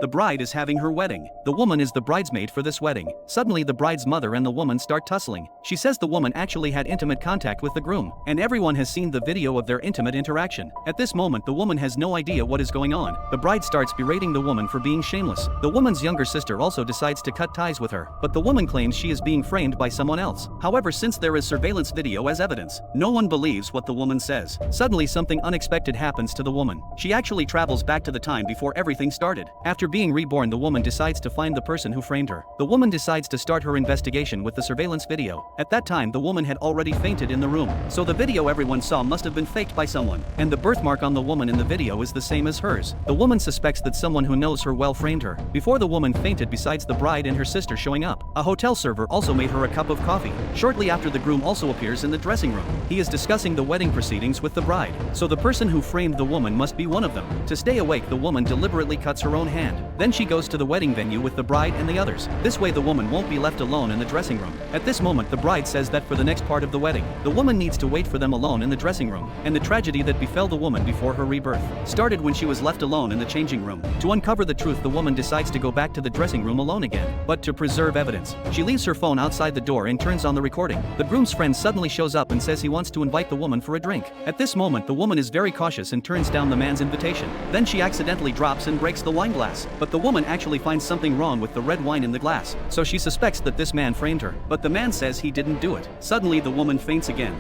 The bride is having her wedding. The woman is the bridesmaid for this wedding. Suddenly the bride's mother and the woman start tussling. She says the woman actually had intimate contact with the groom, and everyone has seen the video of their intimate interaction. At this moment the woman has no idea what is going on. The bride starts berating the woman for being shameless. The woman's younger sister also decides to cut ties with her, but the woman claims she is being framed by someone else. However, since there is surveillance video as evidence, no one believes what the woman says. Suddenly something unexpected happens to the woman. She actually travels back to the time before everything started. After being reborn, the woman decides to find the person who framed her. The woman decides to start her investigation with the surveillance video. At that time the woman had already fainted in the room, so the video everyone saw must have been faked by someone, and the birthmark on the woman in the video is the same as hers. The woman suspects that someone who knows her well framed her. Before the woman fainted, besides the bride and her sister showing up, a hotel server also made her a cup of coffee. Shortly after, the groom also appears in the dressing room. He is discussing the wedding proceedings with the bride, so the person who framed the woman must be one of them. To stay awake, the woman deliberately cuts her own hand. Then she goes to the wedding venue with the bride and the others. This way the woman won't be left alone in the dressing room. At this moment the bride says that for the next part of the wedding, the woman needs to wait for them alone in the dressing room, and the tragedy that befell the woman before her rebirth started when she was left alone in the changing room. To uncover the truth, the woman decides to go back to the dressing room alone again, but to preserve evidence, she leaves her phone outside the door and turns on the recording. The groom's friend suddenly shows up and says he wants to invite the woman for a drink. At this moment the woman is very cautious and turns down the man's invitation. Then she accidentally drops and breaks the wine glass, but the woman actually finds something wrong with the red wine in the glass, so she suspects that this man framed her, but the man says he didn't do it. Suddenly the woman faints again.